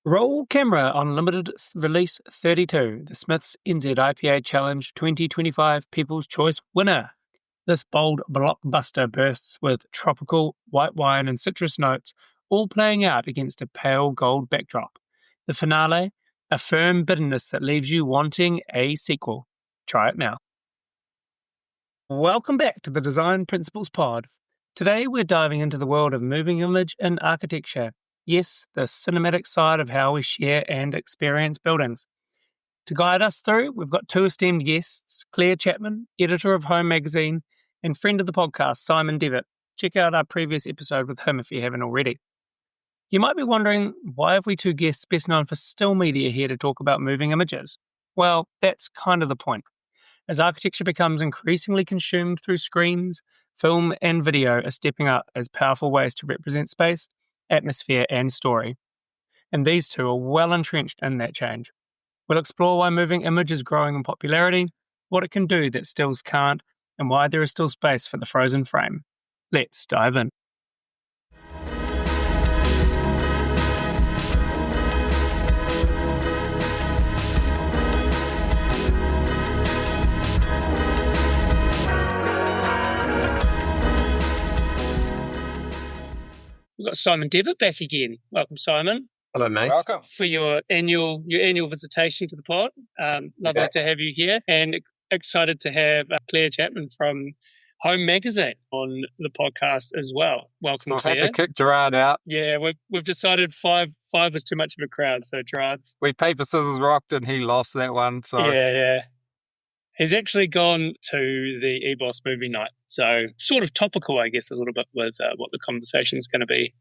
Roll camera on limited release 32, the Smiths NZ IPA Challenge 2025 People's Choice winner. This bold blockbuster bursts with tropical, white wine and citrus notes, all playing out against a pale gold backdrop. The finale, a firm bitterness that leaves you wanting a sequel. Try it now. Welcome back to the Design Principles Pod. Today we're diving into the world of moving image in architecture. Yes, the cinematic side of how we share and experience buildings. To guide us through, we've got two esteemed guests, Clare Chapman, editor of Home magazine, and friend of the podcast, Simon Devitt. Check out our previous episode with him if you haven't already. You might be wondering, why have we two guests best known for still media here to talk about moving images? Well, that's kind of the point. As architecture becomes increasingly consumed through screens, film and video are stepping up as powerful ways to represent space, atmosphere and story. And these two are well entrenched in that change. We'll explore why moving image is growing in popularity, what it can do that stills can't, and why there is still space for the frozen frame. Let's dive in. We've got Simon Devitt back again. Welcome, Simon. Hello, mate. Welcome. For your annual visitation to the pod. Lovely to have you here, and excited to have Clare Chapman from Home magazine on the podcast as well. Welcome, Clare. I had to kick Gerard out. Yeah, we've decided five was too much of a crowd, so Gerard. We paper, scissors, rocked, and he lost that one. So Yeah. He's actually gone to the EBOS movie night. So sort of topical, I guess, a little bit with what the conversation is going to be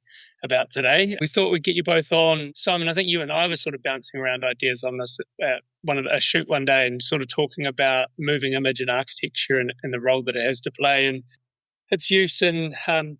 about today. We thought we'd get you both on. Simon, I think you and I were sort of bouncing around ideas on this at a shoot one day and sort of talking about moving image in architecture and the role that it has to play and its use in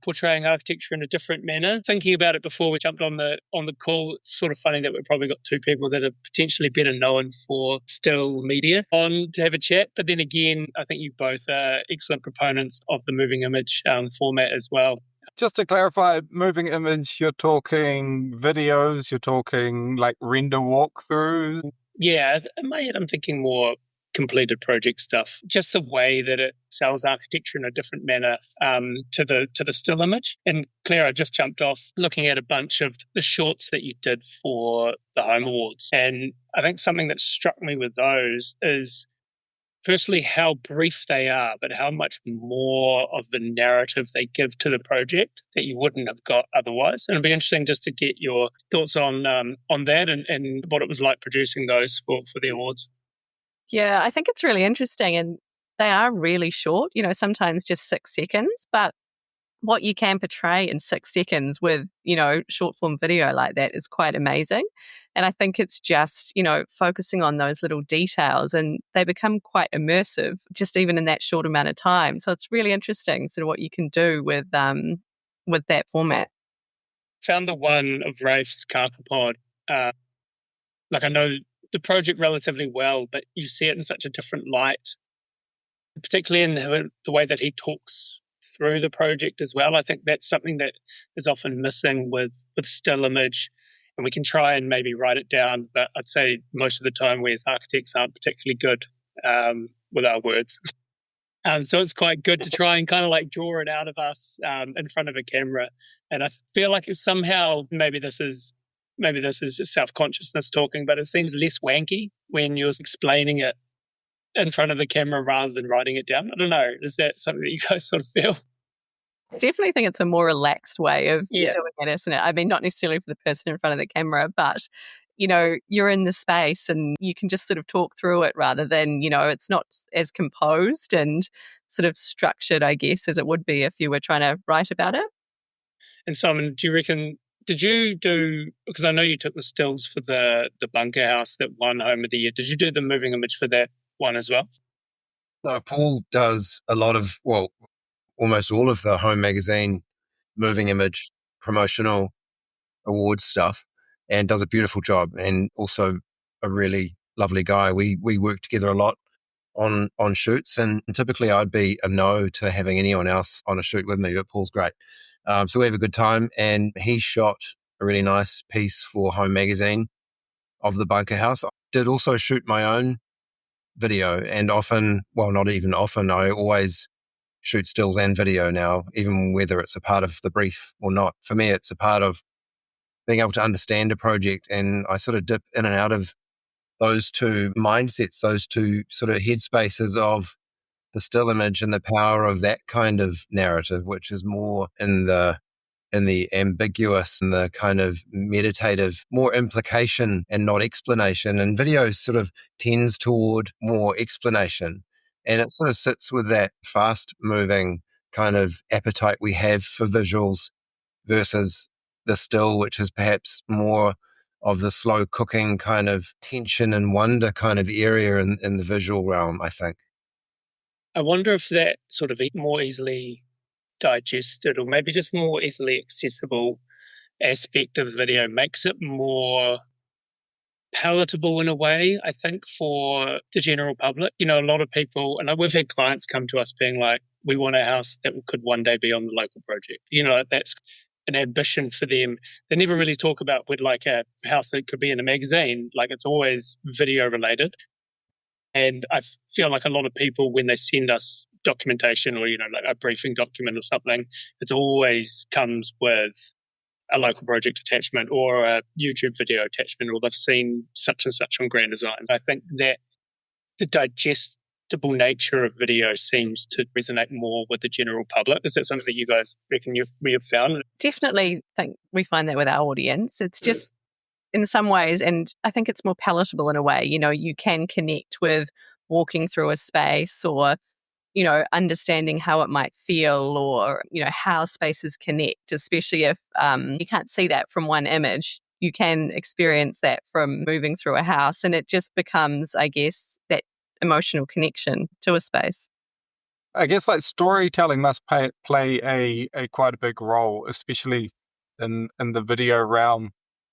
portraying architecture in a different manner. Thinking about it before we jumped on the call, it's sort of funny that we've probably got two people that are potentially better known for still media on to have a chat. But then again, I think you both are excellent proponents of the moving image format as well. just to clarify, moving image, you're talking videos, you're talking like render walkthroughs. Yeah, in my head, I'm thinking more completed project stuff. Just the way that it sells architecture in a different manner to the still image. And Claire, I just jumped off looking at a bunch of the shorts that you did for the Home Awards. And I think something that struck me with those is firstly how brief they are, but how much more of the narrative they give to the project that you wouldn't have got otherwise. And it'd be interesting just to get your thoughts on that and what it was like producing those for the awards. Yeah, I think it's really interesting, and they are really short, sometimes just 6 seconds, but what you can portray in 6 seconds with, short form video like that is quite amazing. And I think it's just, focusing on those little details, and they become quite immersive just even in that short amount of time. So it's really interesting sort of what you can do with that format. Found the one of Rafe's Carpal Pod. I know the project relatively well, but you see it in such a different light, particularly in the way that he talks through the project as well. I think that's something that is often missing with still image, and we can try and maybe write it down, but I'd say most of the time we as architects aren't particularly good with our words. So it's quite good to try and kind of like draw it out of us in front of a camera. And I feel like it's somehow, maybe this is just self-consciousness talking, but it seems less wanky when you're explaining it in front of the camera rather than writing it down. I don't know. Is that something that you guys sort of feel? I definitely think it's a more relaxed way of doing it, isn't it? I mean, not necessarily for the person in front of the camera, but, you're in the space and you can just sort of talk through it rather than, it's not as composed and sort of structured, I guess, as it would be if you were trying to write about it. And Simon, do you reckon, did you do, because I know you took the stills for the bunker house that won Home of the Year, did you do the moving image for that one as well? No, Paul does a lot of, almost all of the Home magazine moving image promotional awards stuff, and does a beautiful job, and also a really lovely guy. We work together a lot on shoots, and typically I'd be a no to having anyone else on a shoot with me, but Paul's great. So we have a good time, and he shot a really nice piece for Home Magazine of the bunker house. I did also shoot my own video, and often, well, not even often, I always shoot stills and video now, even whether it's a part of the brief or not. For me, it's a part of being able to understand a project, and I sort of dip in and out of those two mindsets, those two sort of headspaces of the still image and the power of that kind of narrative, which is more in the ambiguous and the kind of meditative, more implication and not explanation. And video sort of tends toward more explanation. And it sort of sits with that fast moving kind of appetite we have for visuals versus the still, which is perhaps more of the slow cooking kind of tension and wonder kind of area in the visual realm, I think. I wonder if that sort of more easily digested or maybe just more easily accessible aspect of video makes it more palatable in a way, I think, for the general public. You know, a lot of people, and we've had clients come to us being like, we want a house that could one day be on the local project. You know, that's an ambition for them. They never really talk about with like a house that could be in a magazine. Like it's always video related. And I feel like a lot of people, when they send us documentation or, you know, like a briefing document or something, it always comes with a local project attachment or a YouTube video attachment, or they've seen such and such on Grand Design. I think that the digestible nature of video seems to resonate more with the general public. Is that something that you guys reckon we have found? Definitely think we find that with our audience. It's just in some ways, and I think it's more palatable in a way. You know, you can connect with walking through a space or, you know, understanding how it might feel or, you know, how spaces connect, especially if you can't see that from one image. You can experience that from moving through a house, and it just becomes, I guess, that emotional connection to a space. I guess like storytelling must play a quite a big role, especially in the video realm.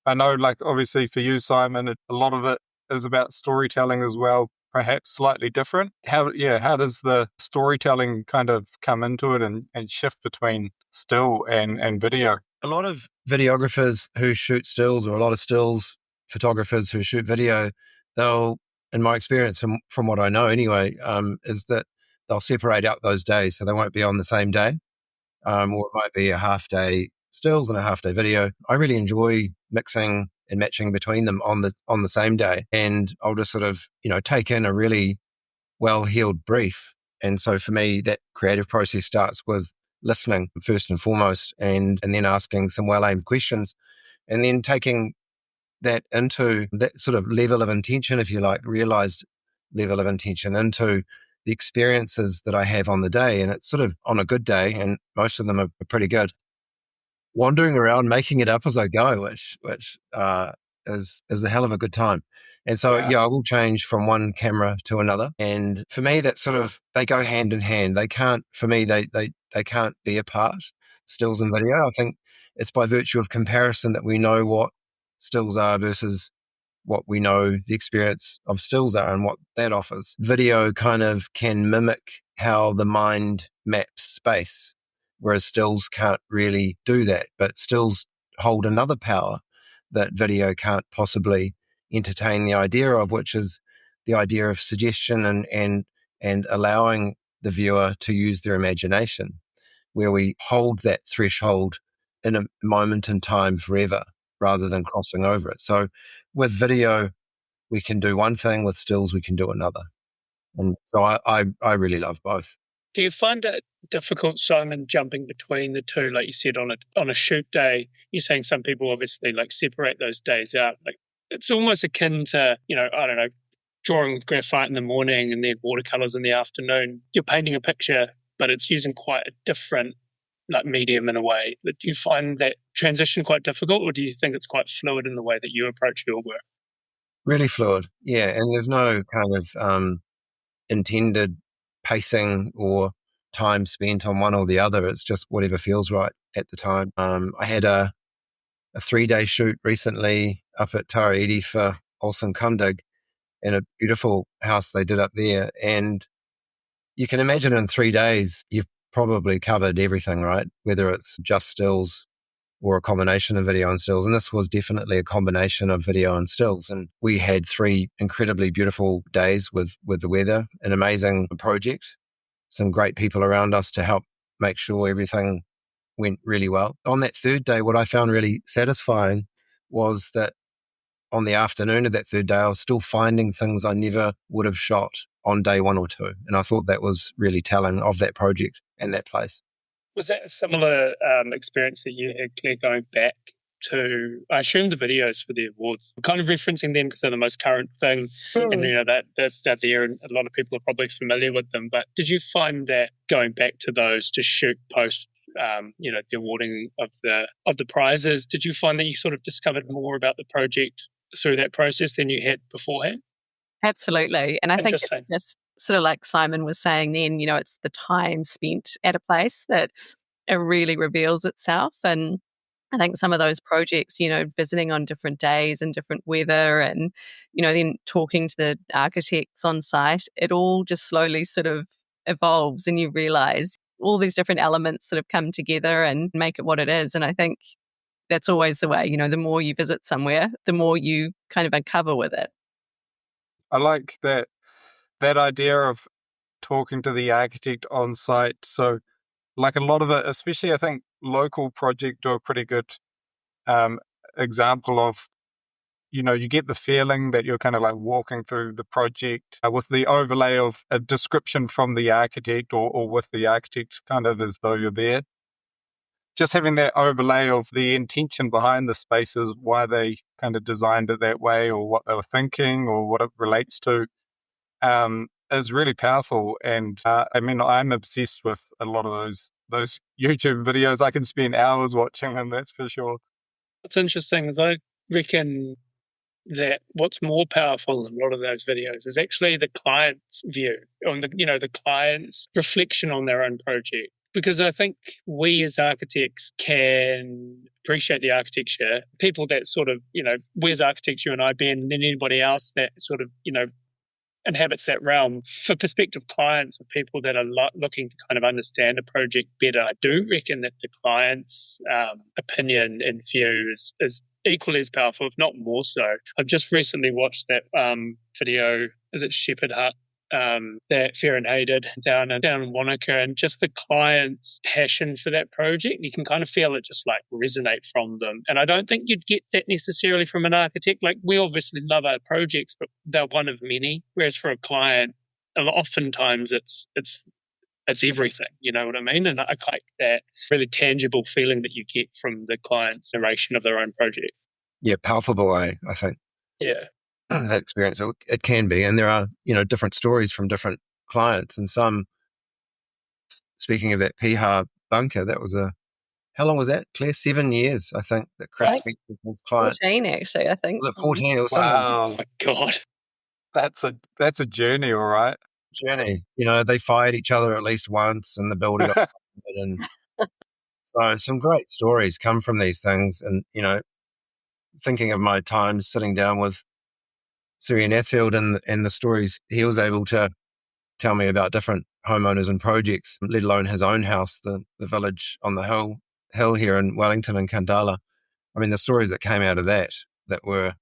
I know, like, obviously for you, Simon, a lot of it is about storytelling as well, perhaps slightly different. How does the storytelling kind of come into it and shift between still and video? A lot of videographers who shoot stills, or a lot of stills photographers who shoot video, they'll, in my experience, from what I know anyway, is that they'll separate out those days, so they won't be on the same day, or it might be a half day stills and a half day video. I really enjoy mixing and matching between them on the same day, and I'll just sort of, you know, take in a really well-heeled brief. And so for me, that creative process starts with listening first and foremost, and then asking some well-aimed questions, and then taking that into that sort of level of intention, if you like, realized level of intention, into the experiences that I have on the day. And it's sort of on a good day, and most of them are pretty good, wandering around, making it up as I go, which is a hell of a good time. And so, I will change from one camera to another. And for me, that sort of, they go hand in hand. They can't, for me, they can't be apart, stills and video. I think it's by virtue of comparison that we know what stills are versus what we know the experience of stills are and what that offers. Video kind of can mimic how the mind maps space, whereas stills can't really do that. But stills hold another power that video can't possibly entertain the idea of, which is the idea of suggestion and allowing the viewer to use their imagination, where we hold that threshold in a moment in time forever rather than crossing over it. So with video, we can do one thing, with stills, we can do another. And so I really love both. Do you find it difficult, Simon, jumping between the two? Like you said, on a shoot day, you're saying some people obviously like separate those days out. Like it's almost akin to, you know, I don't know, drawing with graphite in the morning and then watercolors in the afternoon. You're painting a picture, but it's using quite a different like medium in a way. Do you find that transition quite difficult, or do you think it's quite fluid in the way that you approach your work? Really fluid, yeah. And there's no kind of intended pacing or time spent on one or the other. It's just whatever feels right at the time. I had a 3-day shoot recently up at Taraiti for Olsen Kundig in a beautiful house they did up there. And you can imagine in 3 days, you've probably covered everything, right? Whether it's just stills, or a combination of video and stills. And this was definitely a combination of video and stills. And we had 3 incredibly beautiful days with the weather, an amazing project, some great people around us to help make sure everything went really well. On that third day, what I found really satisfying was that on the afternoon of that third day, I was still finding things I never would have shot on day 1 or 2. And I thought that was really telling of that project and that place. Was that a similar experience that you had, Claire, going back to, I assume, the videos for the awards? I'm kind of referencing them because they're the most current thing. And, that they're there and a lot of people are probably familiar with them. But did you find that going back to those to shoot post, the awarding of the prizes, did you find that you sort of discovered more about the project through that process than you had beforehand? Absolutely. And I think it's just sort of like Simon was saying then, it's the time spent at a place that it really reveals itself. And I think some of those projects, visiting on different days and different weather and, then talking to the architects on site, it all just slowly sort of evolves and you realize all these different elements sort of come together and make it what it is. And I think that's always the way, the more you visit somewhere, the more you kind of uncover with it. I like that idea of talking to the architect on site. So like a lot of it, especially I think local projects do a pretty good example of, you get the feeling that you're kind of like walking through the project with the overlay of a description from the architect or with the architect kind of as though you're there. Just having that overlay of the intention behind the spaces, why they kind of designed it that way or what they were thinking or what it relates to, is really powerful. And I'm obsessed with a lot of those YouTube videos. I can spend hours watching them, that's for sure. What's interesting is I reckon that what's more powerful than a lot of those videos is actually the client's view on the client's reflection on their own project. Because I think we as architects can appreciate the architecture. People that sort of, we as architects, you and I, Ben, and then anybody else that sort of, inhabits that realm. For prospective clients or people that are looking to kind of understand a project better, I do reckon that the client's opinion and view is equally as powerful, if not more so. I've just recently watched that video, is it Shepherd Hut? That Fahrenheit did down in Wanaka, and just the client's passion for that project, you can kind of feel it just like resonate from them. And I don't think you'd get that necessarily from an architect. Like, we obviously love our projects, but they're one of many. Whereas for a client, oftentimes it's everything, you know what I mean? And I like that really tangible feeling that you get from the client's narration of their own project. Yeah, palpable, I think. Yeah. That experience, it can be. And there are, different stories from different clients. And some, speaking of that Piha bunker, that was how long was that, Claire? 7 years, I think, that Chris Smith was his client. 14, actually, I think. Was it 14 or something? Wow. Oh my God. That's a journey, all right. Journey. They fired each other at least once and the builder got and so some great stories come from these things. And, thinking of my time sitting down with Sir Athfield and the stories he was able to tell me about different homeowners and projects, let alone his own house, the village on the hill here in Wellington and Kandala. I mean, the stories that came out of that were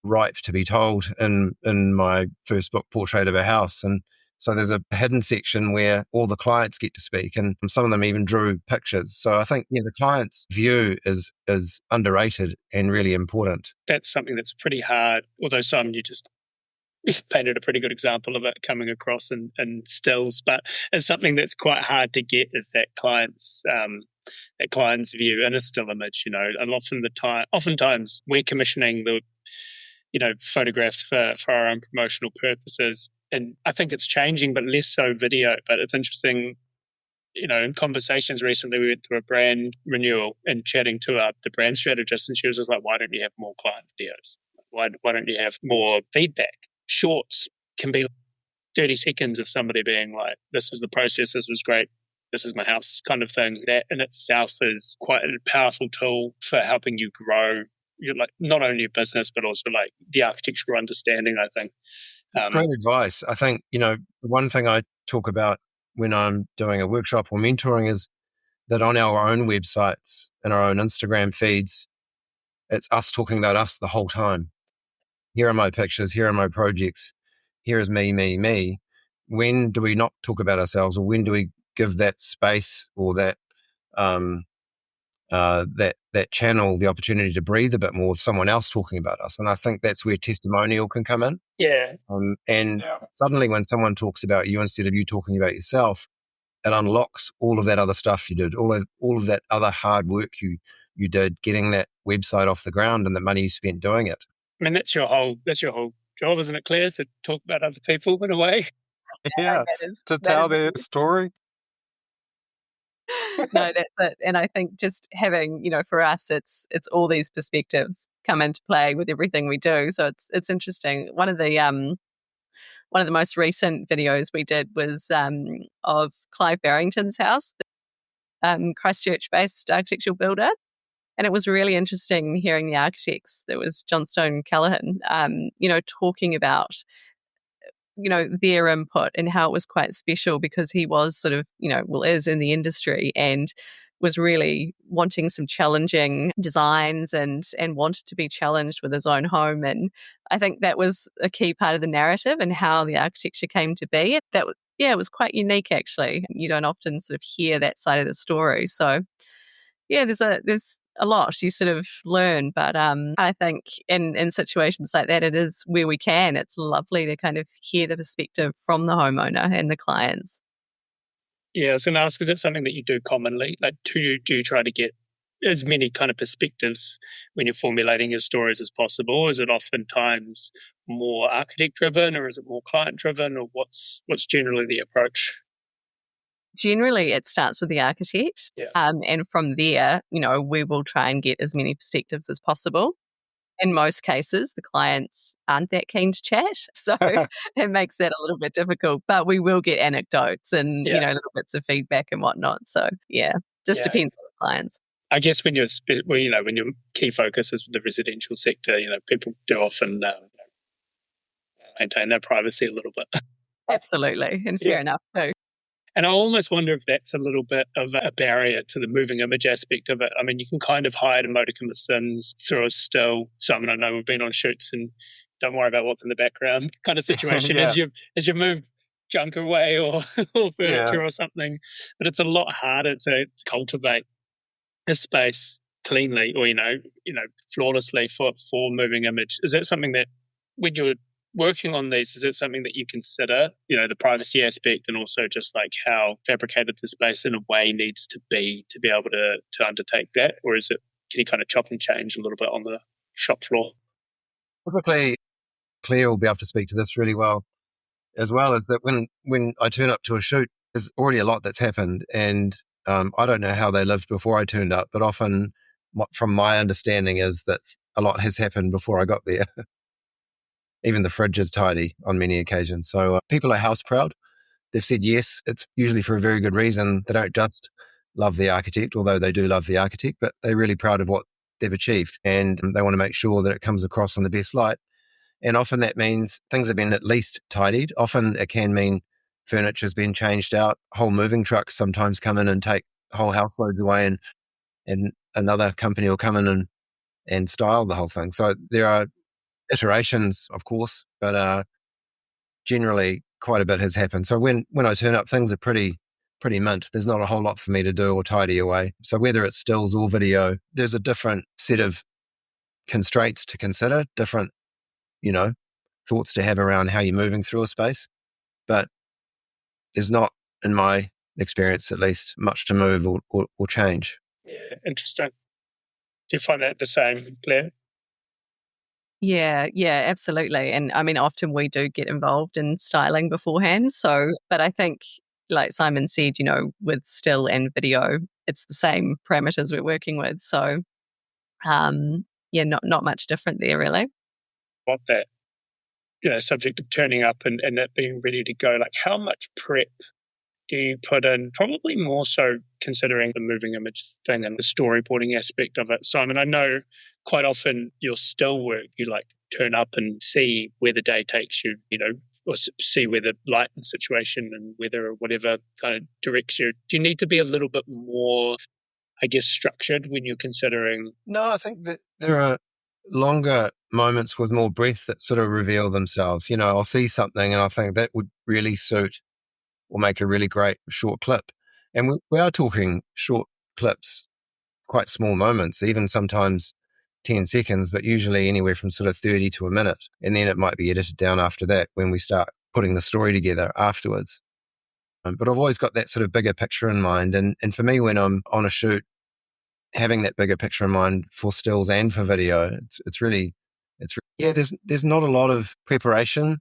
ripe to be told in my first book, Portrait of a House. And so there's a hidden section where all the clients get to speak, and some of them even drew pictures. So I think, the client's view is underrated and really important. That's something that's pretty hard, although Simon, you just painted a pretty good example of it coming across in stills, but it's something that's quite hard to get, is that client's view in a still image, and oftentimes we're commissioning the photographs for our own promotional purposes. And I think it's changing, but less so video. But it's interesting, in conversations recently, we went through a brand renewal and chatting to the brand strategist, and she was just like, why don't you have more client videos? Why don't you have more feedback? Shorts can be 30 seconds of somebody being like, this was the process, this was great, this is my house kind of thing. That in itself is quite a powerful tool for helping you grow not only your business, but also like the architectural understanding, I think. It's great advice. I think, the one thing I talk about when I'm doing a workshop or mentoring is that on our own websites and our own Instagram feeds, it's us talking about us the whole time. Here are my pictures. Here are my projects. Here is me, me, me. When do we not talk about ourselves, or when do we give that space or that that channel the opportunity to breathe a bit more with someone else talking about us? And I think that's where testimonial can come in. Yeah. And suddenly when someone talks about you instead of you talking about yourself, it unlocks all of that other stuff you did, all of that other hard work you did getting that website off the ground and the money you spent doing it. I mean, that's your whole job, isn't it, Claire, to talk about other people in a way? Yeah, to tell their story. No, that's it. And I think just having, for us, it's all these perspectives come into play with everything we do. So it's interesting. One of the most recent videos we did was of Clive Barrington's house, Christchurch-based architectural builder. And it was really interesting hearing the architects. There was Johnstone Callaghan, talking about, their input and how it was quite special because he was sort of, is in the industry and was really wanting some challenging designs and wanted to be challenged with his own home. And I think that was a key part of the narrative and how the architecture came to be. It was quite unique, actually. You don't often sort of hear that side of the story. So, yeah, there's a lot you sort of learn, but I think in situations like that, it is where we can. It's lovely to kind of hear the perspective from the homeowner and the clients. Yeah, I was going to ask, is it something that you do commonly? Like, do you try to get as many kind of perspectives when you're formulating your stories as possible? Or is it oftentimes more architect-driven, or is it more client-driven, or what's generally the approach? Generally, it starts with the architect. Yeah. And from there, we will try and get as many perspectives as possible. In most cases, the clients aren't that keen to chat. So it makes that a little bit difficult. But we will get anecdotes and, little bits of feedback and whatnot. So, just depends on the clients. I guess when your key focus is the residential sector, people do often maintain their privacy a little bit. Absolutely. And fair enough too. And I almost wonder if that's a little bit of a barrier to the moving image aspect of it. I mean, you can kind of hide a modicum of sins through a still. Simon, I know we've been on shoots and don't worry about what's in the background kind of situation as you move junk away or furniture or something. But it's a lot harder to cultivate a space cleanly or, flawlessly for moving image. Is that something that when you're working on these, is it something that you consider, the privacy aspect and also just like how fabricated the space in a way needs to be able to undertake that? Or can you kind of chop and change a little bit on the shop floor? Typically, Claire will be able to speak to this really well, as well as that when I turn up to a shoot, there's already a lot that's happened. And I don't know how they lived before I turned up, but often from my understanding is that a lot has happened before I got there. Even the fridge is tidy on many occasions. So people are house proud. They've said yes. It's usually for a very good reason. They don't just love the architect, although they do love the architect, but they're really proud of what they've achieved. And they want to make sure that it comes across on the best light. And often that means things have been at least tidied. Often it can mean furniture's been changed out. Whole moving trucks sometimes come in and take whole house loads away, and another company will come in and style the whole thing. So there are iterations, of course, but generally quite a bit has happened. So when I turn up, things are pretty mint. There's not a whole lot for me to do or tidy away. So whether it's stills or video, there's a different set of constraints to consider, different, thoughts to have around how you're moving through a space. But there's not, in my experience at least, much to move or change. Yeah, interesting. Do you find that the same, Claire? Yeah, absolutely. And I mean, often we do get involved in styling beforehand. So, but I think, like Simon said, with still and video, it's the same parameters we're working with. So, not much different there, really. What that, subject of turning up and it being ready to go, like how much prep do you put in? Probably more so considering the moving image thing and the storyboarding aspect of it. Simon, I know quite often your still work, you like turn up and see where the day takes you, or see where the light and situation and weather or whatever kind of directs you? Do you need to be a little bit more, I guess, structured when you're considering? No, I think that there are longer moments with more breadth that sort of reveal themselves. I'll see something and I think that would really suit or make a really great short clip. And we are talking short clips, quite small moments, even sometimes 10 seconds, but usually anywhere from sort of 30 to a minute. And then it might be edited down after that when we start putting the story together afterwards. But I've always got that sort of bigger picture in mind. And for me, when I'm on a shoot, having that bigger picture in mind for stills and for video, there's not a lot of preparation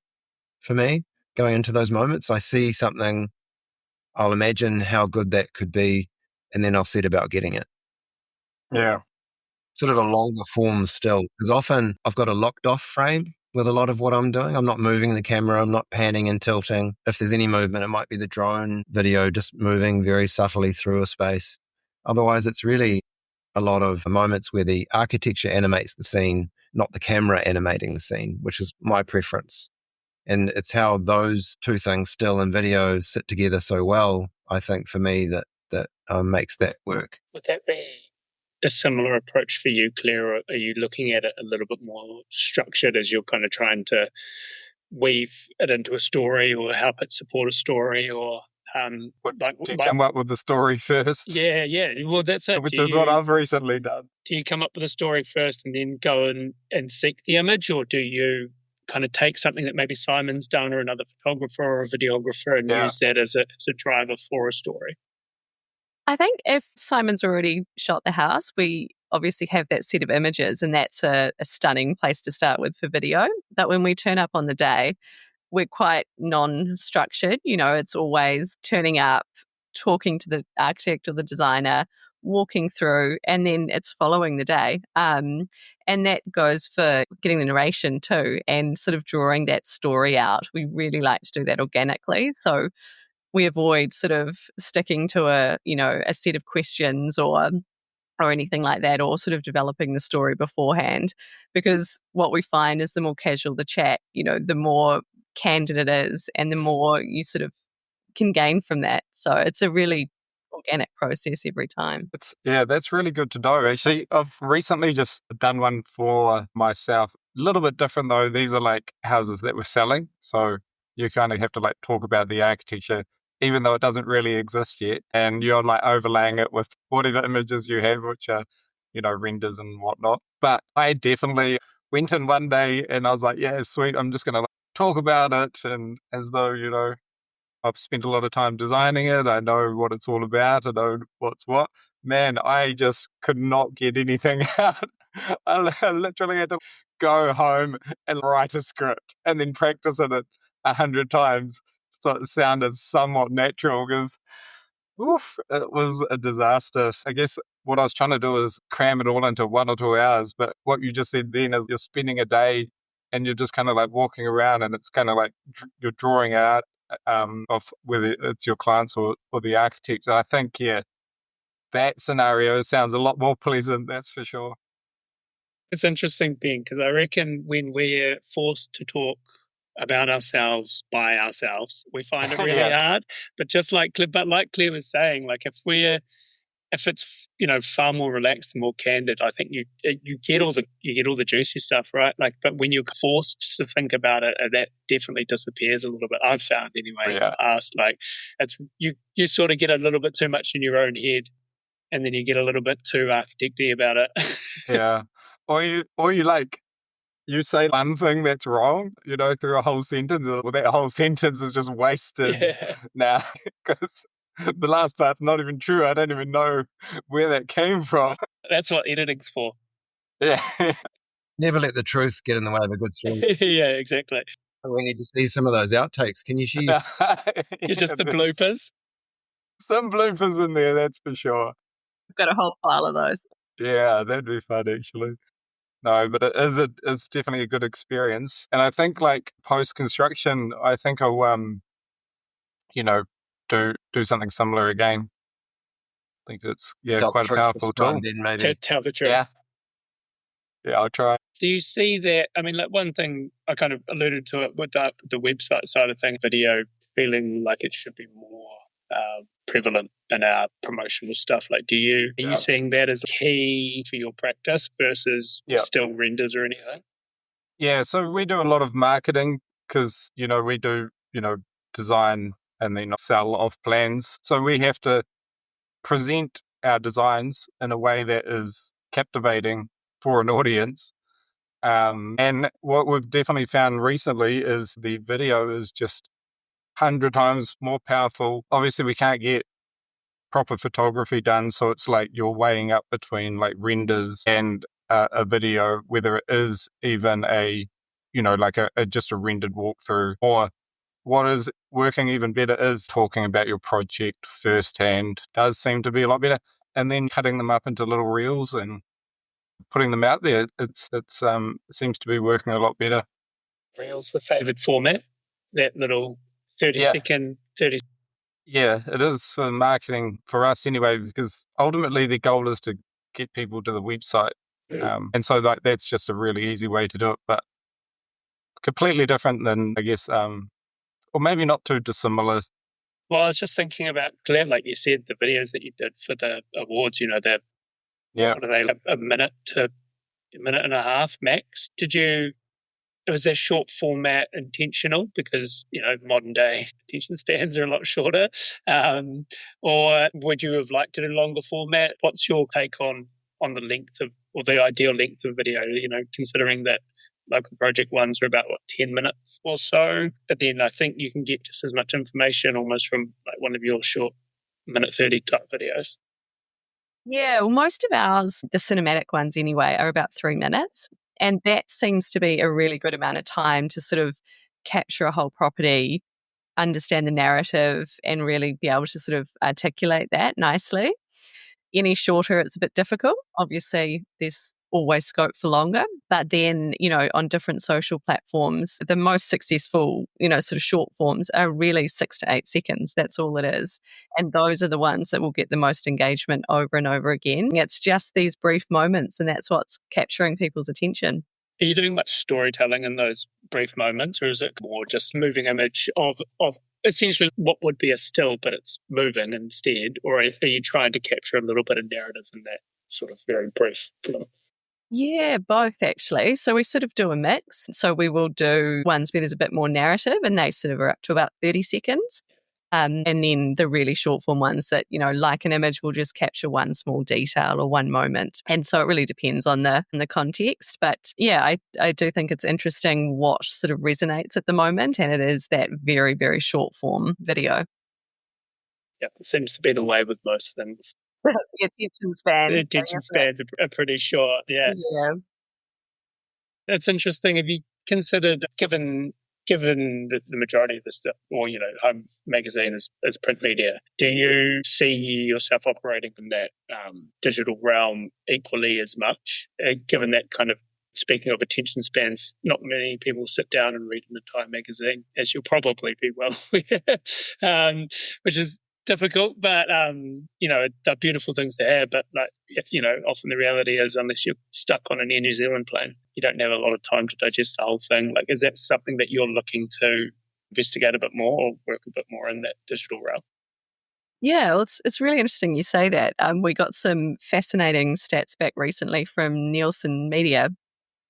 for me going into those moments. I see something, I'll imagine how good that could be, and then I'll set about getting it. Yeah. Sort of a longer form still, because often I've got a locked off frame with a lot of what I'm doing. I'm not moving the camera, I'm not panning and tilting. If there's any movement, it might be the drone video just moving very subtly through a space. Otherwise, it's really a lot of moments where the architecture animates the scene, not the camera animating the scene, which is my preference. And it's how those two things, still and video, sit together so well, I think, for me, that makes that work. Would that be a similar approach for you, Claire, or are you looking at it a little bit more structured as you're kind of trying to weave it into a story or help it support a story, or do you come up with the story first? Yeah. Well, that's it. Which is what I've recently done. Do you come up with a story first and then go and seek the image, or do you kind of take something that maybe Simon's done or another photographer or a videographer and use that as a driver for a story? I think if Simon's already shot the house, we obviously have that set of images, and that's a stunning place to start with for video. But when we turn up on the day, we're quite non-structured. It's always turning up, talking to the architect or the designer, walking through, and then it's following the day. And that goes for getting the narration too, and sort of drawing that story out. We really like to do that organically. So we avoid sort of sticking to a set of questions or anything like that, or sort of developing the story beforehand, because what we find is the more casual the chat, the more candid it is, and the more you sort of can gain from that. So it's a really organic process every time. That's really good to know. Actually, I've recently just done one for myself. A little bit different though. These are like houses that we're selling. So you kind of have to like talk about the architecture, even though it doesn't really exist yet. And you're like overlaying it with whatever images you have, which are, renders and whatnot. But I definitely went in one day and I was like, yeah, sweet. I'm just going to talk about it. And as though, I've spent a lot of time designing it. I know what it's all about. I know what's what. Man, I just could not get anything out. I literally had to go home and write a script and then practice it 100 times so it sounded somewhat natural, because it was a disaster. I guess what I was trying to do is cram it all into 1 or 2 hours. But what you just said then is you're spending a day and you're just kind of like walking around, and it's kind of like you're drawing out of whether it's your clients or the architect. So I think, that scenario sounds a lot more pleasant, that's for sure. It's interesting, Ben, because I reckon when we're forced to talk about ourselves by ourselves, we find it really hard. But like Claire was saying, like if it's far more relaxed and more candid, I think you get all the juicy stuff, right? Like, but when you're forced to think about it, that definitely disappears a little bit. I've found anyway. In the past, like it's you sort of get a little bit too much in your own head, and then you get a little bit too architecty about it. Yeah, or you like. You say one thing that's wrong, through a whole sentence, or that whole sentence is just wasted now, because the last part's not even true. I don't even know where that came from. That's what editing's for. Yeah. Never let the truth get in the way of a good story. Yeah, exactly. We need to see some of those outtakes. Can you share? Just the bloopers? Some bloopers in there, that's for sure. I've got a whole pile of those. Yeah, that'd be fun, actually. No, but it's definitely a good experience. And I think like post-construction, I think I'll, do something similar again. I think it's, quite a powerful tool. Then maybe. Tell the truth. Yeah. Yeah, I'll try. Do you see that? I mean, like one thing I kind of alluded to it with the website side of things, video feeling like it should be more prevalent in our promotional stuff. Like, are you seeing that as key for your practice versus still renders or anything? Yeah, so we do a lot of marketing because, we do, design and then sell off plans. So we have to present our designs in a way that is captivating for an audience. And what we've definitely found recently is the video is just 100 times more powerful. Obviously, we can't get proper photography done, so it's like you're weighing up between like renders and a video, whether it is even a, like just a rendered walkthrough, or what is working even better is talking about your project firsthand. Does seem to be a lot better, and then cutting them up into little reels and putting them out there. It seems to be working a lot better. Reels, the favoured format, that little 30-second. Yeah, it is for marketing for us anyway, because ultimately the goal is to get people to the website. And so that's just a really easy way to do it, but completely different than, I guess, or maybe not too dissimilar. Well, I was just thinking about, Claire, like you said, the videos that you did for the awards, what are they, a minute to a minute and a half max? Was their short format intentional because, modern day attention spans are a lot shorter? Or would you have liked it in longer format? What's your take on the length of, or the ideal length of video, considering that local project ones are about, 10 minutes or so? But then I think you can get just as much information almost from like one of your short minute 30 type videos. Yeah, well, most of ours, the cinematic ones anyway, are about 3 minutes. And that seems to be a really good amount of time to sort of capture a whole property, understand the narrative, and really be able to sort of articulate that nicely. Any shorter, it's a bit difficult. Obviously, there's always scope for longer. But then, on different social platforms, the most successful, sort of short forms are really 6 to 8 seconds. That's all it is. And those are the ones that will get the most engagement over and over again. It's just these brief moments, and that's what's capturing people's attention. Are you doing much storytelling in those brief moments, or is it more just moving image of essentially what would be a still, but it's moving instead? Or are you trying to capture a little bit of narrative in that sort of very brief clip? Yeah, both actually. So we sort of do a mix. So we will do ones where there's a bit more narrative and they sort of are up to about 30 seconds. And then the really short form ones that, like an image will just capture one small detail or one moment. And so it really depends on the context. But yeah, I do think it's interesting what sort of resonates at the moment. And it is that very, very short form video. Yeah, it seems to be the way with most things. The attention span. The attention spans are pretty short, yeah. That's interesting. Have you considered, given the majority of the stuff, or, home magazine is print media, do you see yourself operating in that digital realm equally as much, given that kind of, speaking of attention spans, not many people sit down and read an entire magazine, as you'll probably be well aware, which is difficult, but they're beautiful things to have. But often the reality is, unless you're stuck on an Air New Zealand plane, you don't have a lot of time to digest the whole thing. Like, is that something that you're looking to investigate a bit more or work a bit more in that digital realm? Yeah, well, it's really interesting you say that. We got some fascinating stats back recently from Nielsen Media.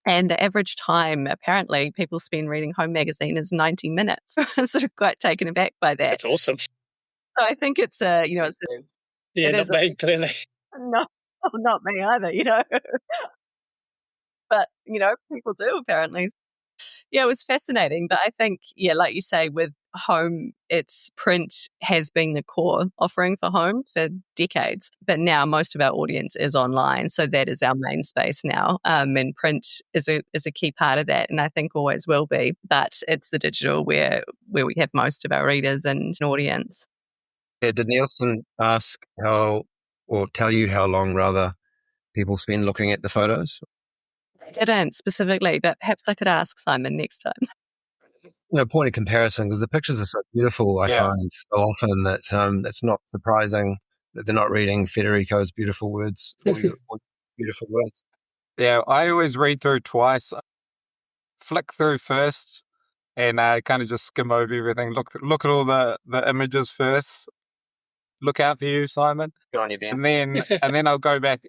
And the average time, apparently, people spend reading home magazine is 90 minutes. I'm sort of quite taken aback by that. That's awesome. So I think it's it's not me, clearly. No, not me either, But, people do apparently. Yeah, it was fascinating. But I think, like you say, with home, its print has been the core offering for home for decades. But now most of our audience is online. So that is our main space now. And print is a key part of that. And I think always will be. But it's the digital where we have most of our readers and audience. Yeah, did Nielsen ask or tell you how long rather people spend looking at the photos? They didn't specifically, but perhaps I could ask Simon next time. No point of comparison because the pictures are so beautiful. I find so often that it's not surprising that they're not reading Federico's beautiful words or your beautiful words. Yeah, I always read through twice. Flick through first, and kind of just skim over everything. Look at all the images first. Look out for you, Simon. Good on you, Ben. And then I'll go back.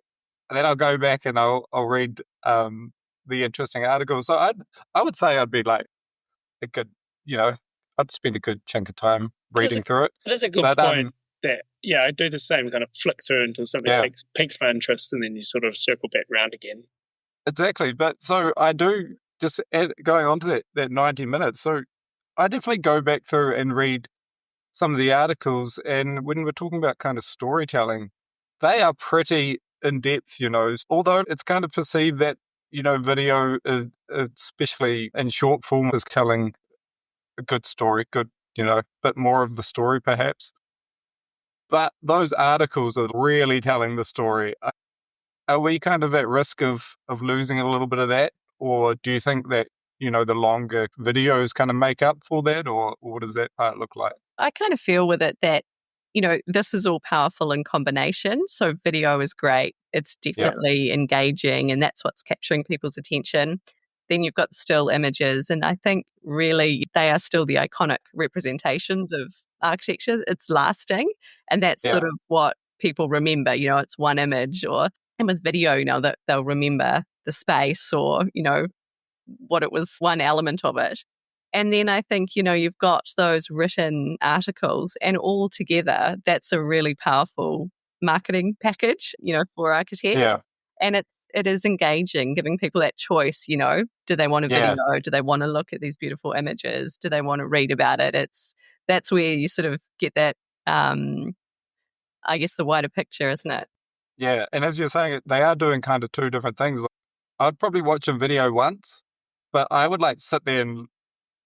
And then I'll go back and I'll read the interesting articles. So I would say I'd be like a good, I'd spend a good chunk of time reading through it. That's a good point. That I do the same, kind of flick through until something piques my interest, and then you sort of circle back round again. Exactly. But so I do just going on to that 90 minutes. So I definitely go back through and read some of the articles. And when we're talking about kind of storytelling, they are pretty in depth, although it's kind of perceived that, video is, especially in short form, is telling a good story, bit more of the story perhaps. But those articles are really telling the story. Are we kind of at risk of losing a little bit of that? Or do you think that, the longer videos kind of make up for that? Or what does that part look like? I kind of feel with it that, this is all powerful in combination. So video is great. It's definitely engaging, and that's what's capturing people's attention. Then you've got still images, and I think really they are still the iconic representations of architecture. It's lasting, and that's sort of what people remember. It's one image, and with video, that they'll remember the space or, what it was, one element of it. And then I think, you've got those written articles, and all together, that's a really powerful marketing package, for architects. Yeah. And it is engaging, giving people that choice, do they want a video? Do they want to look at these beautiful images? Do they want to read about it? That's where you sort of get that, I guess, the wider picture, isn't it? Yeah. And as you're saying, they are doing kind of two different things. I'd probably watch a video once, but I would sit there and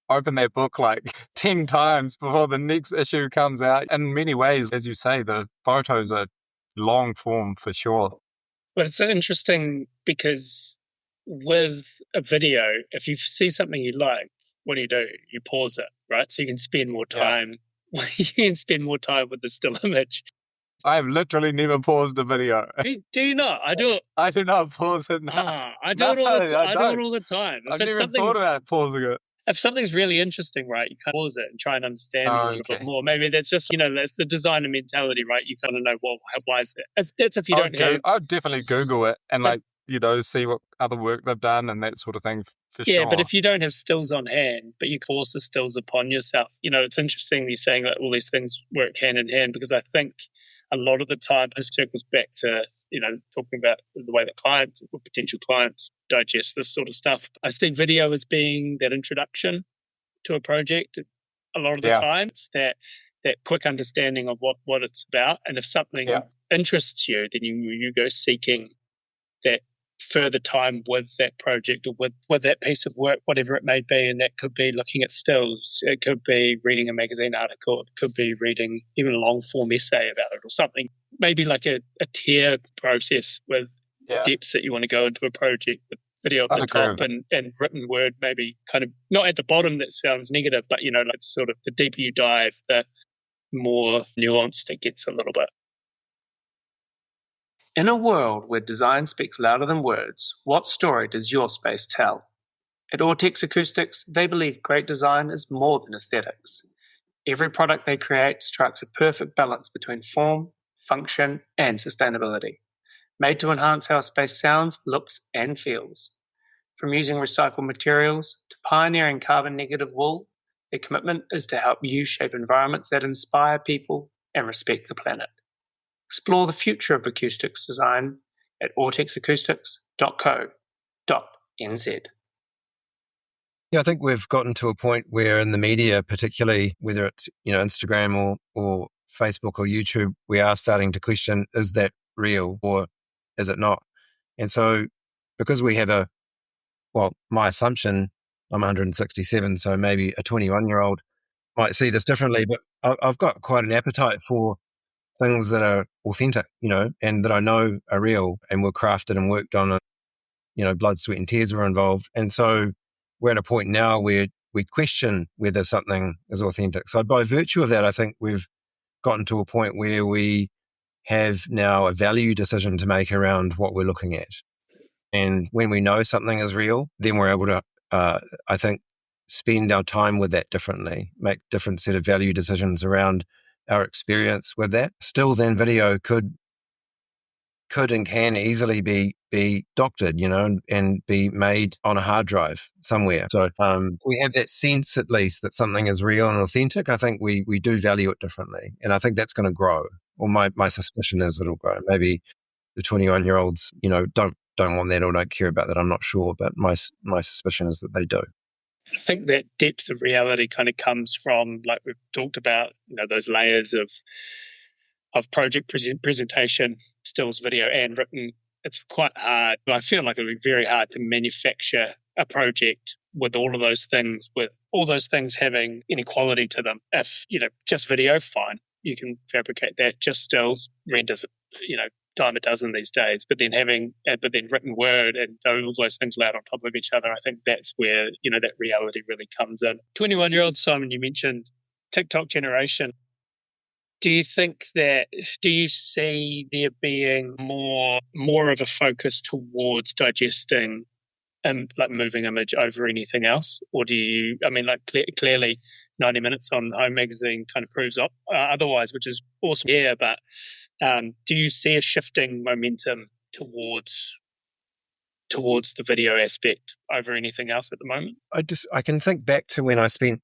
open that book 10 times before the next issue comes out. In many ways, as you say, the photos are long form for sure. But it's interesting because with a video, if you see something you like, what do? You pause it, right? So you can spend more time. You can spend more time with the still image. I've literally never paused a video. Do you not? I do it. I do not pause it. I do it all the time. I do it all the time. I've never thought about pausing it. If something's really interesting, right, you can pause it and try and understand it a little bit more. Maybe that's just, that's the designer mentality, right? You kind of know, why is it? If you don't have... I would definitely Google it and see what other work they've done and that sort of thing for sure. Yeah, but if you don't have stills on hand, but you force the stills upon yourself, it's interesting you're saying that all these things work hand in hand, because I think a lot of the time it circles back to, talking about the way that clients or potential clients digest this sort of stuff. I see video as being that introduction to a project. A lot of the time, it's that quick understanding of what it's about. And if something interests you, then you go seeking that further time with that project or with that piece of work, whatever it may be. And that could be looking at stills. It could be reading a magazine article. It could be reading even a long form essay about it or something. Maybe like a tier process with depths that you want to go into a project with video at the top and written word maybe kind of not at the bottom. That sounds negative, but sort of the deeper you dive, the more nuanced it gets a little bit. In a world where design speaks louder than words, what story does your space tell? At Ortex Acoustics, they believe great design is more than aesthetics. Every product they create strikes a perfect balance between form, function, and sustainability, made to enhance how a space sounds, looks, and feels. From using recycled materials to pioneering carbon-negative wool, their commitment is to help you shape environments that inspire people and respect the planet. Explore the future of acoustics design at ortexacoustics.co.nz. Yeah, I think we've gotten to a point where in the media, particularly whether it's Instagram or Facebook or YouTube, we are starting to question, is that real or is it not? And so because we have my assumption, I'm 167, so maybe a 21-year-old might see this differently, but I've got quite an appetite for things that are authentic, and that I know are real and were crafted and worked on, blood, sweat and tears were involved. And so we're at a point now where we question whether something is authentic. So by virtue of that, I think we've gotten to a point where we have now a value decision to make around what we're looking at. And when we know something is real, then we're able to, I think, spend our time with that differently, make different set of value decisions around our experience with that. Stills and video could and can easily be doctored, and be made on a hard drive somewhere. So we have that sense, at least, that something is real and authentic. I think we do value it differently, and I think that's going to grow. Or my suspicion is it'll grow. Maybe the 21-year-olds, don't want that or don't care about that. I'm not sure, but my suspicion is that they do. I think that depth of reality kind of comes from, like we've talked about, those layers of project presentation, stills, video, and written. It's quite hard. I feel like it would be very hard to manufacture a project with all of those things, having inequality to them. If, just video, fine. You can fabricate that. Just stills renders, dime a dozen these days. But then written word and all those things laid on top of each other, I think that's where, that reality really comes in. 21-year-old Simon, you mentioned TikTok generation. Do you see there being more of a focus towards digesting like moving image over anything else? Or do you, clearly 90 minutes on Home Magazine kind of proves otherwise, which is awesome. Yeah, but do you see a shifting momentum towards the video aspect over anything else at the moment? I can think back to when I spent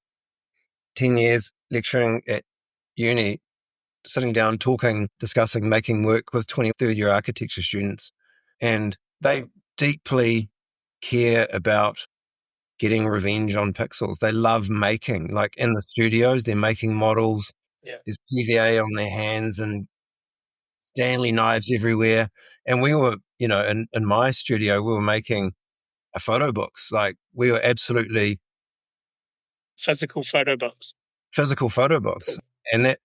10 years lecturing at uni, sitting down, talking, discussing, making work with 23rd-year architecture students. And they deeply care about getting revenge on pixels. They love making, like in the studios, they're making models. Yeah. There's PVA on their hands and Stanley knives everywhere. And we were, in my studio, we were making a photo books. Like we were absolutely... Physical photo books. Cool. And that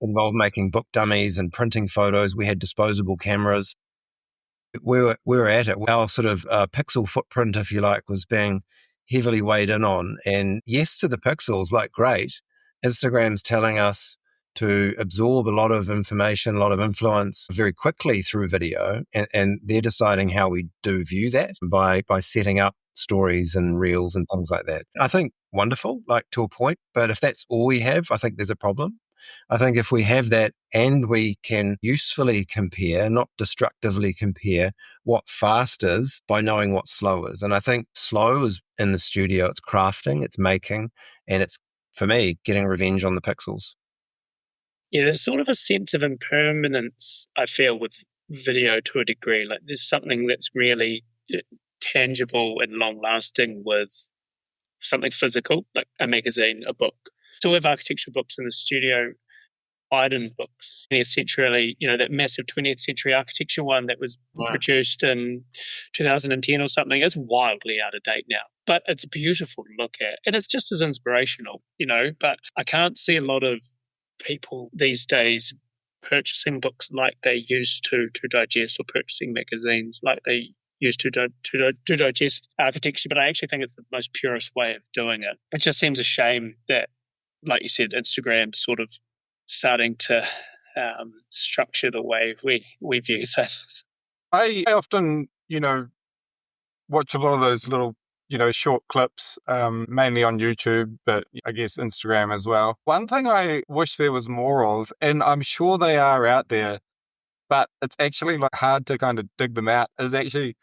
involved making book dummies and printing photos. We had disposable cameras. We were at it. Our sort of pixel footprint, if you like, was being heavily weighed in on. And yes to the pixels, like great. Instagram's telling us to absorb a lot of information, a lot of influence very quickly through video. And they're deciding how we do view that by setting up stories and reels and things like that. I think wonderful, like to a point. But if that's all we have, I think there's a problem. I think if we have that and we can usefully compare, not destructively compare, what fast is by knowing what slow is. And I think slow is in the studio, it's crafting, it's making, and it's, for me, getting revenge on the pixels. Yeah, there's sort of a sense of impermanence, I feel, with video to a degree. Like there's something that's really tangible and long-lasting with something physical, like a magazine, a book. Still have architecture books in the studio, Biden books, 20th century, that massive 20th century architecture one that was produced in 2010 or something. It's wildly out of date now, but it's beautiful to look at. And it's just as inspirational, but I can't see a lot of people these days purchasing books like they used to digest, or purchasing magazines like they used to digest architecture. But I actually think it's the most purest way of doing it. It just seems a shame that, like you said, Instagram's sort of starting to structure the way we view things. I often, watch a lot of those little, short clips, mainly on YouTube, but I guess Instagram as well. One thing I wish there was more of, and I'm sure they are out there, but it's actually hard to kind of dig them out, is actually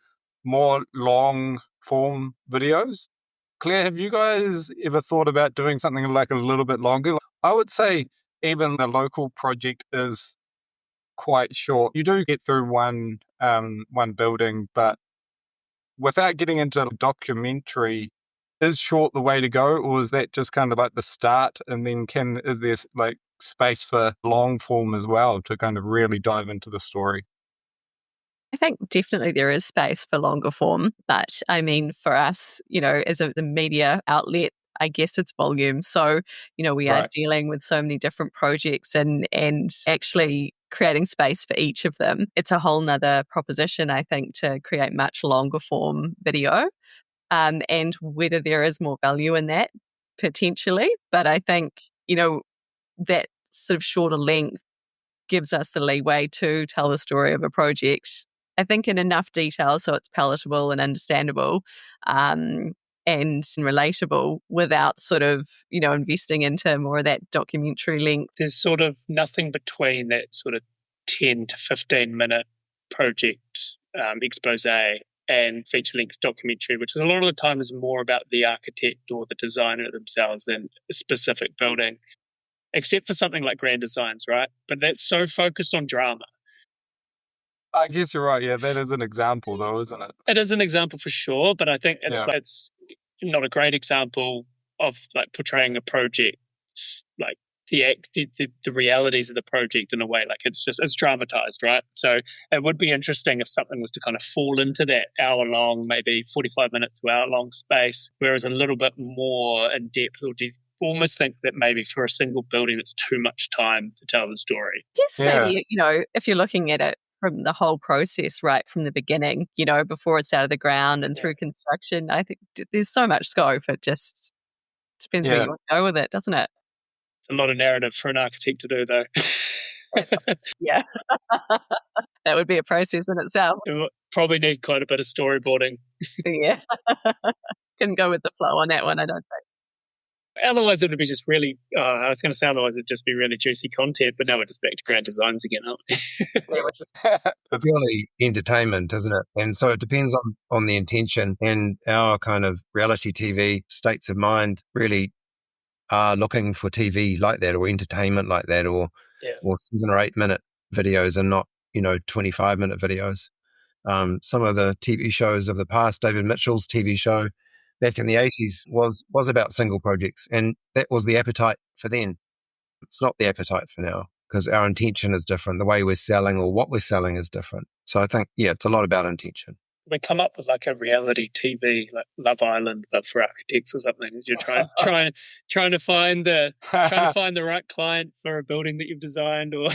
more long form videos. Claire, have you guys ever thought about doing something like a little bit longer? I would say even the local project is quite short. You do get through one building, but without getting into documentary, is short the way to go, or is that just kind of like the start? And then is there like space for long form as well to kind of really dive into the story? I think definitely there is space for longer form, but I mean, for us, as the media outlet, I guess it's volume. So, we are dealing with so many different projects and actually creating space for each of them. It's a whole nother proposition, I think, to create much longer form video, and whether there is more value in that potentially. But I think, that sort of shorter length gives us the leeway to tell the story of a project I think in enough detail so it's palatable and understandable and relatable without sort of, investing into more of that documentary length. There's sort of nothing between that sort of 10 to 15 minute project expose and feature-length documentary, which is a lot of the time is more about the architect or the designer themselves than a specific building, except for something like Grand Designs, right? But that's so focused on drama. I guess you're right. Yeah, that is an example, though, isn't it? It is an example for sure, but I think it's not a great example of like portraying a project, like the realities of the project in a way. Like it's dramatized, right? So it would be interesting if something was to kind of fall into that hour-long, maybe 45-minute to hour-long space, whereas a little bit more in depth or almost think that maybe for a single building, it's too much time to tell the story. Yes, maybe, if you're looking at it from the whole process, right from the beginning, before it's out of the ground and through construction, I think there's so much scope. It just depends where you want to go with it, doesn't it? It's a lot of narrative for an architect to do, though. Yeah. That would be a process in itself. It would probably need quite a bit of storyboarding. Yeah. Couldn't go with the flow on that one, I don't think. Otherwise, it would be just really, I was going to say otherwise it'd just be really juicy content, but now we're just back to Grand Designs again, aren't we? It's really entertainment, isn't it? And so it depends on the intention, and our kind of reality TV states of mind really are looking for TV like that or entertainment like that or 7 or 8 minute videos and not, 25-minute videos. Some of the TV shows of the past, David Mitchell's TV show back in the 80s was about single projects, and that was the appetite for then. It's not the appetite for now because our intention is different. The way we're selling or what we're selling is different. So I think, it's a lot about intention. We come up with like a reality TV, like Love Island, but for architects or something. You're trying to find the right client for a building that you've designed, or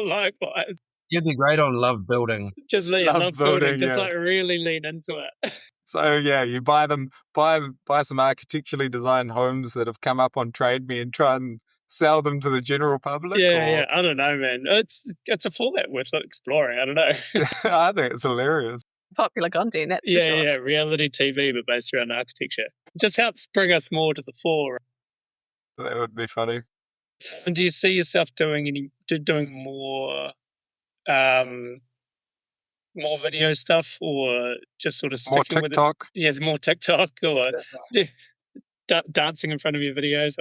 likewise. You'd be great on Love Building. Just love building, just like really lean into it. So you buy some architecturally designed homes that have come up on Trade Me and try and sell them to the general public. Yeah. I don't know, man. It's a format worth exploring. I don't know. I think it's hilarious. Popular content, that's for sure. Yeah, reality TV, but based around architecture. It just helps bring us more to the fore. That would be funny. So, do you see yourself doing more? More video stuff, or just sort of sticking with it? Yeah, more TikTok, or dancing in front of your videos.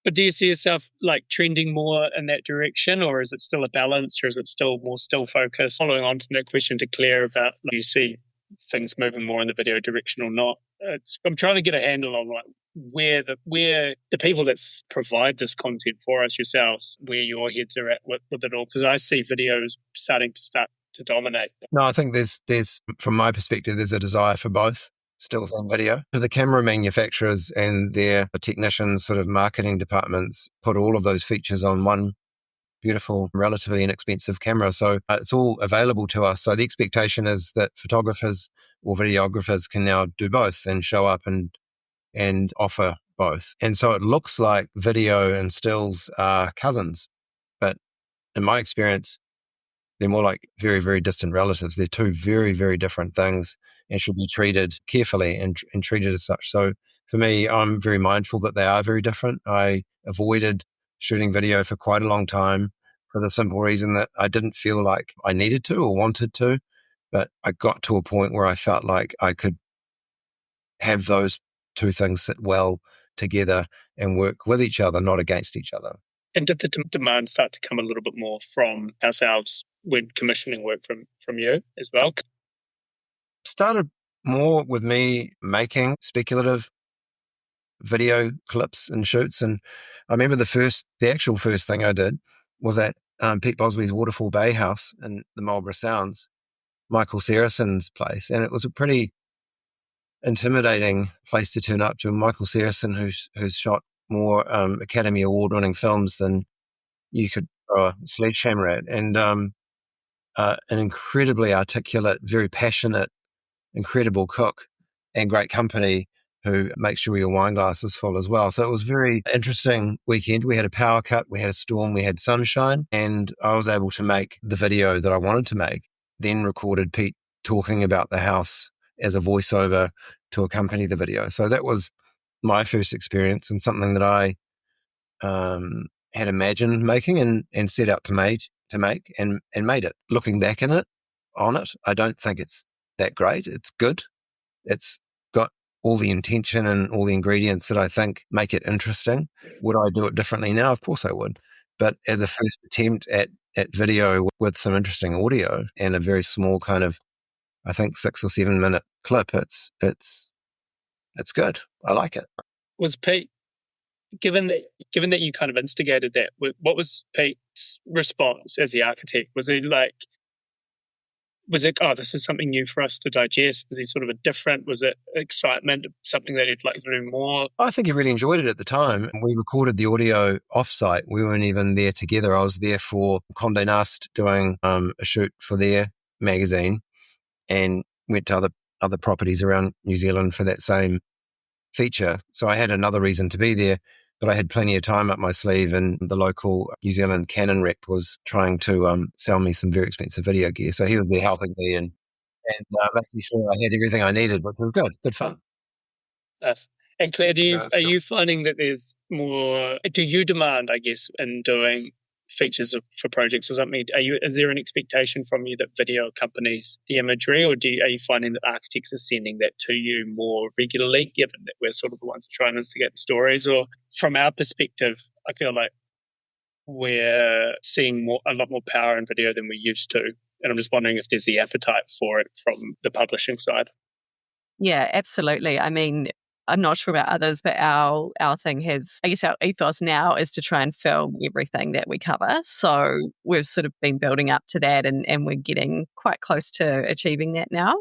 But do you see yourself like trending more in that direction, or is it still a balance, or is it still more still focused? Following on from that question to Claire about, do you see things moving more in the video direction or not? I'm trying to get a handle on like where the people that provide this content for us yourselves, where your heads are at with it all, because I see videos starting to dominate. No, I think there's from my perspective, there's a desire for both stills and video. The camera manufacturers and their technicians, sort of marketing departments, put all of those features on one beautiful, relatively inexpensive camera. So it's all available to us. So the expectation is that photographers or videographers can now do both and show up and offer both. And so it looks like video and stills are cousins. But in my experience, they're more like very, very distant relatives. They're two very, very different things and should be treated carefully and treated as such. So for me, I'm very mindful that they are very different. I avoided shooting video for quite a long time for the simple reason that I didn't feel like I needed to or wanted to. But I got to a point where I felt like I could have those two things sit well together and work with each other, not against each other. And did the demand start to come a little bit more from ourselves when commissioning work from you as well? Started more with me making speculative video clips and shoots. And I remember the actual first thing I did was at Pete Bosley's Waterfall Bay house in the Marlborough Sounds, Michael Saracen's place. And it was a pretty intimidating place to turn up to. Michael Saracen, who's shot more Academy Award-winning films than you could throw a sledgehammer at, and an incredibly articulate, very passionate, incredible cook and great company who makes sure your wine glass is full as well. So it was a very interesting weekend. We had a power cut, we had a storm, we had sunshine, and I was able to make the video that I wanted to make, then recorded Pete talking about the house as a voiceover to accompany the video. So that was my first experience and something that I had imagined making and set out to make and made it. Looking back on it, I don't think it's that great. It's good. It's got all the intention and all the ingredients that I think make it interesting. Would I do it differently now? Of course I would. But as a first attempt at video with some interesting audio and a very small kind of, I think 6 or 7 minute clip, it's good. I like it. Was Pete, given that you kind of instigated that, what was Pete's response as the architect? Was it, oh, this is something new for us to digest? Was he sort of was it excitement, something that he'd like to do more? I think he really enjoyed it at the time. We recorded the audio offsite. We weren't even there together. I was there for Condé Nast doing a shoot for their magazine and went to other properties around New Zealand for that same feature. So I had another reason to be there, but I had plenty of time up my sleeve, and the local New Zealand Canon rep was trying to sell me some very expensive video gear. So he was there helping me and making sure I had everything I needed, which was good fun. Yes. And Claire, are you finding that there's more, do you demand, I guess, in doing features for projects or something, is there an expectation from you that video accompanies the imagery, or are you finding that architects are sending that to you more regularly, given that we're sort of the ones that try and instigate the stories? Or from our perspective, I feel like we're seeing a lot more power in video than we used to, and I'm just wondering if there's the appetite for it from the publishing side. Yeah, absolutely. I mean, I'm not sure about others, but our thing I guess our ethos now is to try and film everything that we cover. So we've sort of been building up to that, and we're getting quite close to achieving that now.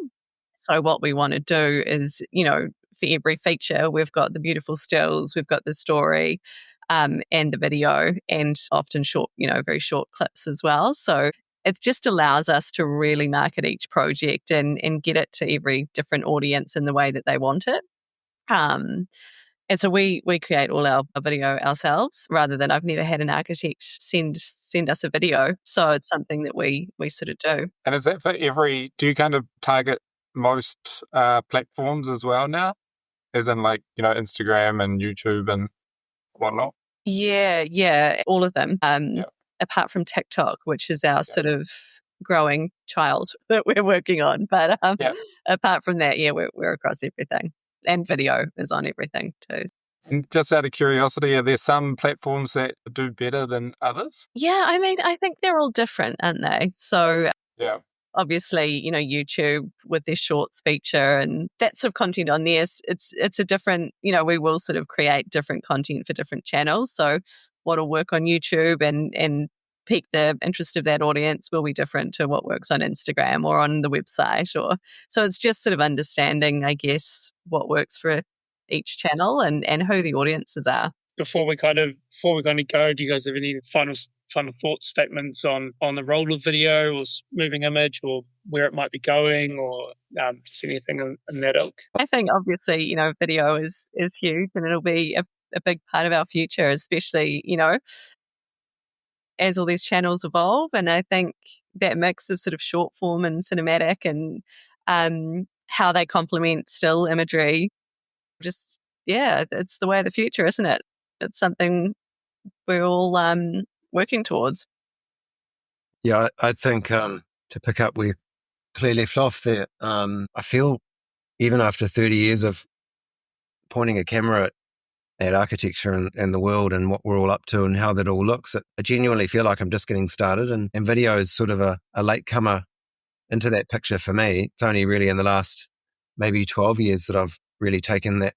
So what we want to do is, for every feature, we've got the beautiful stills, we've got the story, and the video, and often short, very short clips as well. So it just allows us to really market each project and get it to every different audience in the way that they want it. And so we create all our video ourselves, rather than I've never had an architect send us a video. So it's something that we sort of do. And is that for do you kind of target most platforms as well now? As in Instagram and YouTube and whatnot? Yeah, all of them. Apart from TikTok, which is our sort of growing child that we're working on. But apart from that, we're across everything. And video is on everything too. And just out of curiosity, are there some platforms that do better than others? Yeah, I mean, I think they're all different, aren't they? So obviously, YouTube with their shorts feature and that sort of content on there, it's a different, we will sort of create different content for different channels. So what'll work on YouTube and pique the interest of that audience will be different to what works on Instagram or on the website. So it's just sort of understanding, I guess, what works for each channel and who the audiences are. Before we kind of go, do you guys have any final thoughts, statements on the role of video or moving image, or where it might be going, or just anything in that ilk? I think obviously, video is huge, and it'll be a big part of our future, especially, as all these channels evolve. And I think that mix of sort of short form and cinematic and how they complement still imagery, it's the way of the future, isn't it? It's something we're all working towards. Yeah, I think to pick up where Claire left off there, I feel even after 30 years of pointing a camera at architecture and the world and what we're all up to and how that all looks, I genuinely feel like I'm just getting started, and video is sort of a latecomer into that picture for me. It's only really in the last maybe 12 years that I've really taken that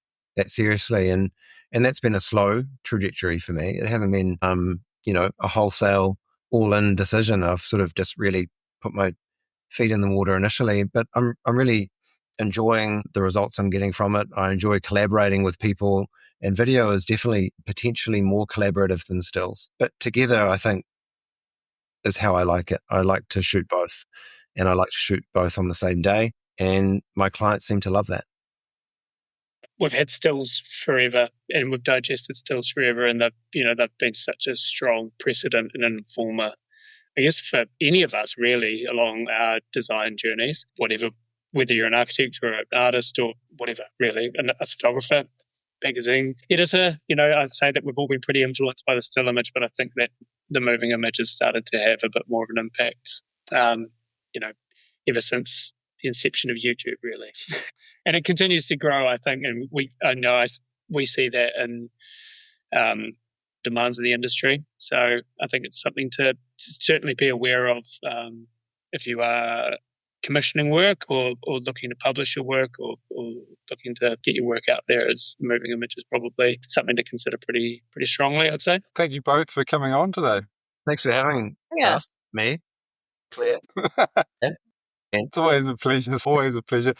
seriously, and that's been a slow trajectory for me. It hasn't been a wholesale all-in decision. I've sort of just really put my feet in the water initially, but I'm really enjoying the results I'm getting from it. I enjoy collaborating with people, and video is definitely potentially more collaborative than stills. But together, I think, is how I like it. I like to shoot both, and I like to shoot both on the same day, and my clients seem to love that. we've had stills forever, and we've digested stills forever, and they've been such a strong precedent and informer, I guess, for any of us really along our design journeys, whether you're an architect or an artist or whatever, really, a photographer, magazine editor. I'd say that we've all been pretty influenced by the still image, but I think that the moving image has started to have a bit more of an impact, ever since the inception of YouTube, really. And it continues to grow, I think, and we see that in demands of the industry. So I think it's something to certainly be aware of if you are commissioning work or looking to publish your work or looking to get your work out there. As moving image is probably something to consider pretty strongly, I'd say. Thank you both for coming on today. Thanks for having us, me, Claire. It's always a pleasure. It's always a pleasure.